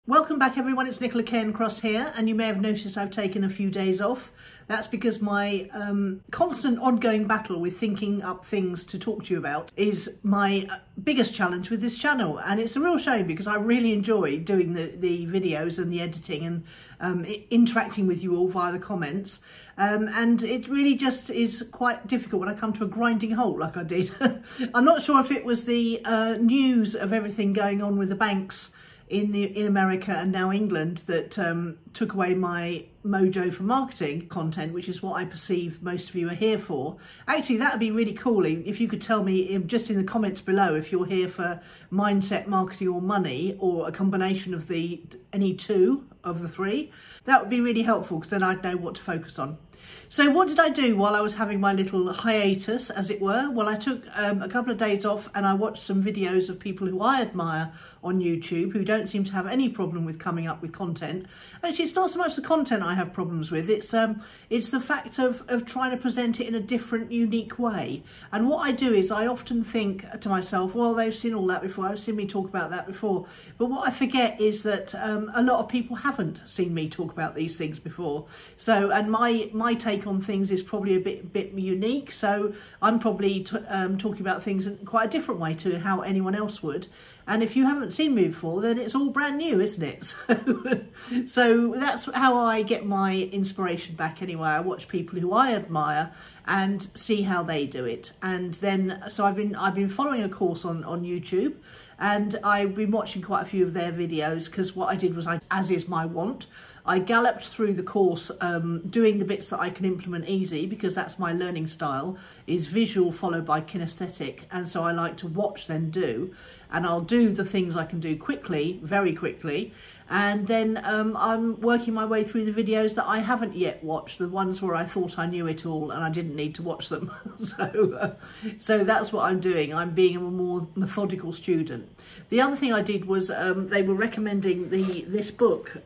Welcome back everyone, it's Nicola Cairncross here, and you may have noticed I've taken a few days off. That's because my constant ongoing battle with thinking up things to talk to you about is my biggest challenge with this channel, and it's a real shame because I really enjoy doing the videos and the editing and interacting with you all via the comments. And it really just is quite difficult when I come to a grinding halt like I did. I'm not sure if it was the news of everything going on with the banks in America and now England that took away my mojo for marketing content, which is what I perceive most of you are here for. Actually, that would be really cool if you could tell me just in the comments below if you're here for mindset, marketing or money, or a combination of any two of the three. That would be really helpful because then I'd know what to focus on. So what did I do while I was having my little hiatus, as it were? Well, I took a couple of days off and I watched some videos of people who I admire on YouTube who don't seem to have any problem with coming up with content. Actually, it's not so much the content I have problems with, it's the fact of trying to present it in a different, unique way. And what I do is I often think to myself, well, they've seen all that before, I've seen me talk about that before. But what I forget is that a lot of people haven't seen me talk about these things before. So, and my take on things is probably a bit unique, so I'm probably talking about things in quite a different way to how anyone else would. And if you haven't seen me before, then it's all brand new, isn't it? So that's how I get my inspiration back anyway. I watch people who I admire and see how they do it. And then, so I've been following a course on YouTube, and I've been watching quite a few of their videos because what I did was, as is my wont, I galloped through the course doing the bits that I can implement easy, because that's my learning style, is visual followed by kinesthetic, and so I like to watch then do, and I'll do the things I can do quickly, very quickly, and then I'm working my way through the videos that I haven't yet watched, the ones where I thought I knew it all and I didn't need to watch them. So that's what I'm doing. I'm being a more methodical student. The other thing I did was they were recommending this book,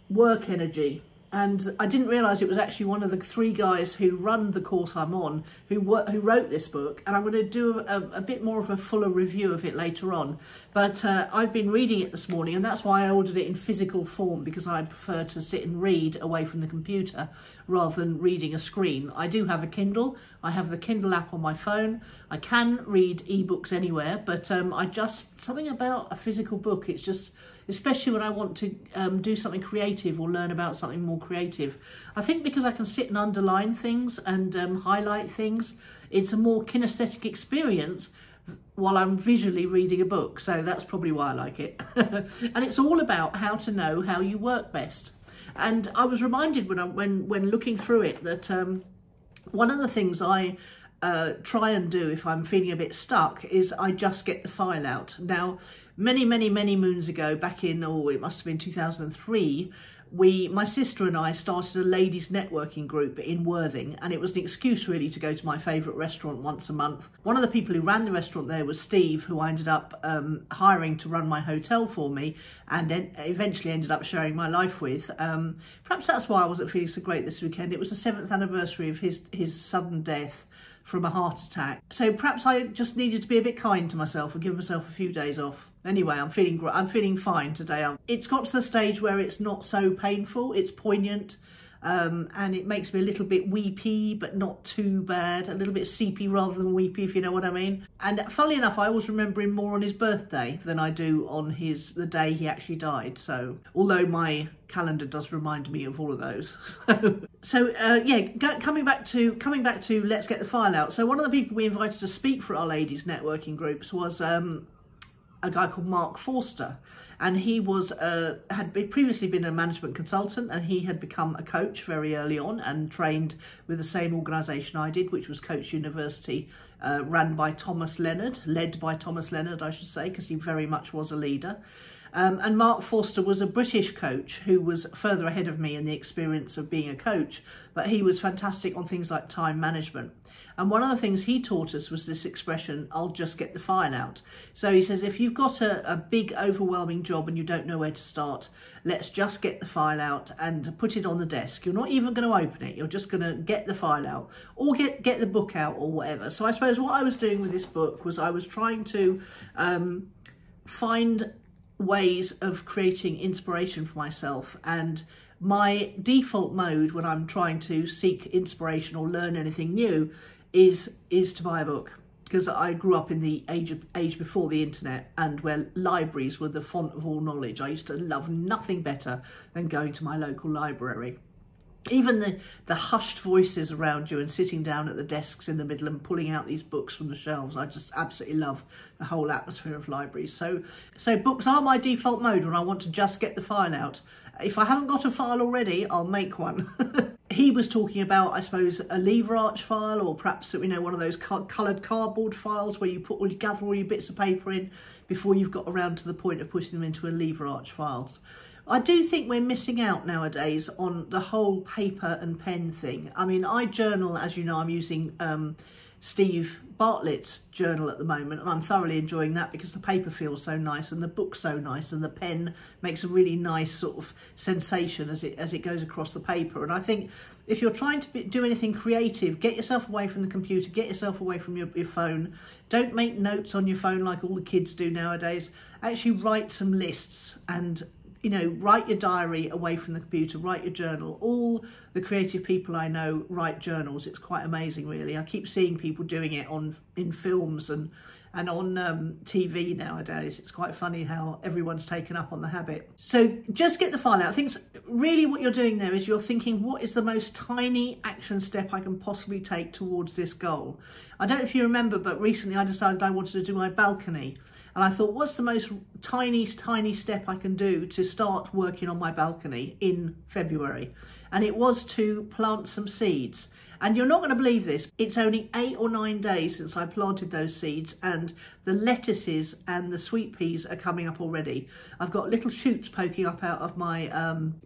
Work Energy, and I didn't realise it was actually one of the three guys who run the course I'm on who wrote this book, and I'm going to do a bit more of a fuller review of it later on. But I've been reading it this morning, and that's why I ordered it in physical form, because I prefer to sit and read away from the computer rather than reading a screen. I do have a Kindle. I have the Kindle app on my phone. I can read ebooks anywhere, but something about a physical book, it's just, especially when I want to do something creative or learn about something more creative. I think because I can sit and underline things and highlight things, it's a more kinesthetic experience while I'm visually reading a book. So that's probably why I like it. And it's all about how to know how you work best. And I was reminded when looking through it that one of the things I try and do if I'm feeling a bit stuck is I just get the file out. Now, many moons ago, back in, it must have been 2003, my sister and I started a ladies networking group in Worthing, and it was an excuse really to go to my favourite restaurant once a month. One of the people who ran the restaurant there was Steve, who I ended up hiring to run my hotel for me, and then eventually ended up sharing my life with. Perhaps that's why I wasn't feeling so great this weekend. It was the 7th anniversary of his sudden death from a heart attack. So perhaps I just needed to be a bit kind to myself and give myself a few days off. Anyway, I'm feeling fine today. It's got to the stage where it's not so painful, it's poignant, and it makes me a little bit weepy, but not too bad, a little bit seepy rather than weepy, if you know what I mean. And funnily enough, I always remember him more on his birthday than I do on the day he actually died. So, although my calendar does remind me of all of those. Yeah, coming back to let's get the file out. So one of the people we invited to speak for our ladies networking groups was a guy called Mark Forster, and he had previously been a management consultant, and he had become a coach very early on and trained with the same organisation I did, which was Coach University, led by Thomas Leonard, I should say, because he very much was a leader. And Mark Forster was a British coach who was further ahead of me in the experience of being a coach, but he was fantastic on things like time management. And one of the things he taught us was this expression, I'll just get the file out. So he says, if you've got a big overwhelming job and you don't know where to start, let's just get the file out and put it on the desk. You're not even going to open it. You're just going to get the file out, or get the book out or whatever. So I suppose what I was doing with this book was I was trying to find ways of creating inspiration for myself, and my default mode when I'm trying to seek inspiration or learn anything new is to buy a book, because I grew up in the age before the internet, and where libraries were the font of all knowledge. I used to love nothing better than going to my local library. Even the hushed voices around you and sitting down at the desks in the middle and pulling out these books from the shelves. I just absolutely love the whole atmosphere of libraries. So books are my default mode when I want to just get the file out. If I haven't got a file already, I'll make one. He was talking about, I suppose, a lever arch file, or perhaps, you know, one of those coloured cardboard files where you gather all your bits of paper in before you've got around to the point of putting them into a lever arch files. I do think we're missing out nowadays on the whole paper and pen thing. I mean, I journal, as you know, I'm using Steve Bartlett's journal at the moment, and I'm thoroughly enjoying that because the paper feels so nice and the book's so nice, and the pen makes a really nice sort of sensation as it goes across the paper. And I think if you're trying to do anything creative, get yourself away from the computer, get yourself away from your phone. Don't make notes on your phone like all the kids do nowadays. Actually write some lists, and you know, write your diary away from the computer, write your journal. All the creative people I know write journals. It's quite amazing, really. I keep seeing people doing it in films and on TV nowadays. It's quite funny how everyone's taken up on the habit. So just get the file out. I think really what you're doing there is you're thinking, what is the most tiny action step I can possibly take towards this goal? I don't know if you remember, but recently I decided I wanted to do my balcony. And I thought, what's the most tiny step I can do to start working on my balcony in February? And it was to plant some seeds. And you're not going to believe this, it's only 8 or 9 days since I planted those seeds, and the lettuces and the sweet peas are coming up already. I've got little shoots poking up out of my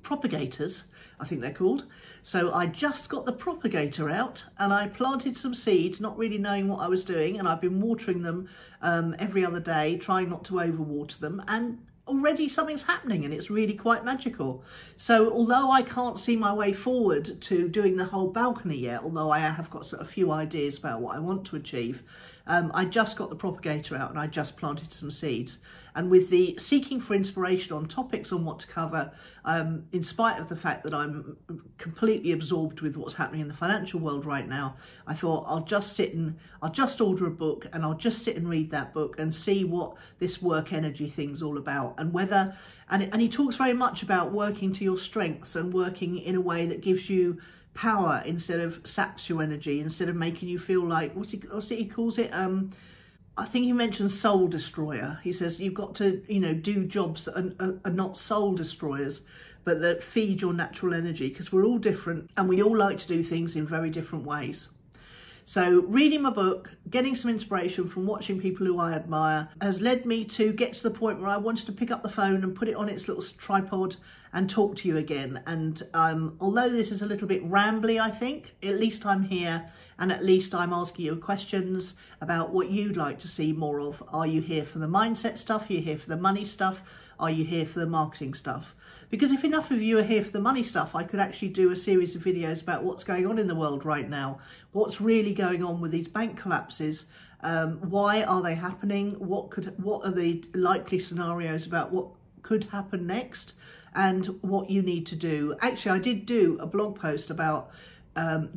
propagators, I think they're called. So I just got the propagator out and I planted some seeds, not really knowing what I was doing, and I've been watering them every other day, trying not to overwater them, and already something's happening, and it's really quite magical. So although I can't see my way forward to doing the whole balcony yet, although I have got a few ideas about what I want to achieve, I just got the propagator out and I just planted some seeds. And with the seeking for inspiration on topics on what to cover, in spite of the fact that I'm completely absorbed with what's happening in the financial world right now, I thought I'll just order a book and I'll just sit and read that book and see what this work energy thing's all about, and whether, and he talks very much about working to your strengths and working in a way that gives you power instead of saps your energy, instead of making you feel like, what's he calls it? I think he mentions soul destroyer. He says you've got to, you know, do jobs that are not soul destroyers, but that feed your natural energy, because we're all different and we all like to do things in very different ways. So reading my book, getting some inspiration from watching people who I admire, has led me to get to the point where I wanted to pick up the phone and put it on its little tripod and talk to you again. And although this is a little bit rambly, I think, at least I'm here, and at least I'm asking you questions about what you'd like to see more of. Are you here for the mindset stuff? Are you here for the money stuff? Are you here for the marketing stuff? Because if enough of you are here for the money stuff, I could actually do a series of videos about what's going on in the world right now. What's really going on with these bank collapses? Why are they happening? What are the likely scenarios about what could happen next, and what you need to do? Actually, I did do a blog post about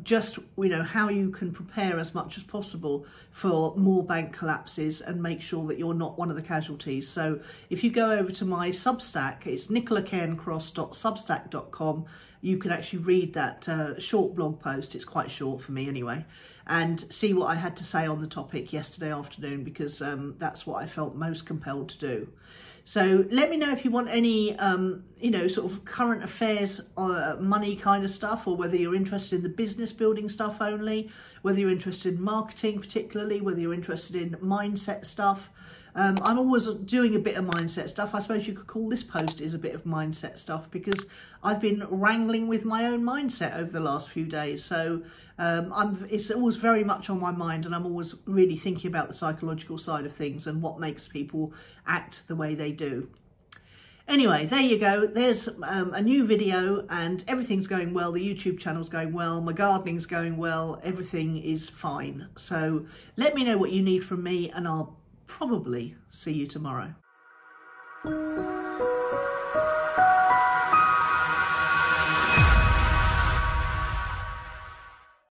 just, you know, how you can prepare as much as possible for more bank collapses and make sure that you're not one of the casualties. So if you go over to my Substack, it's nicolacairncross.substack.com, you can actually read that short blog post. It's quite short for me anyway, and see what I had to say on the topic yesterday afternoon, because that's what I felt most compelled to do. So let me know if you want any, you know, sort of current affairs, money kind of stuff, or whether you're interested in the business building stuff only, whether you're interested in marketing particularly, whether you're interested in mindset stuff. I'm always doing a bit of mindset stuff. I suppose you could call this post is a bit of mindset stuff, because I've been wrangling with my own mindset over the last few days. So it's always very much on my mind, and I'm always really thinking about the psychological side of things and what makes people act the way they do. Anyway, there you go. There's a new video, and everything's going well. The YouTube channel's going well. My gardening's going well. Everything is fine. So let me know what you need from me, and I'll probably see you tomorrow. you.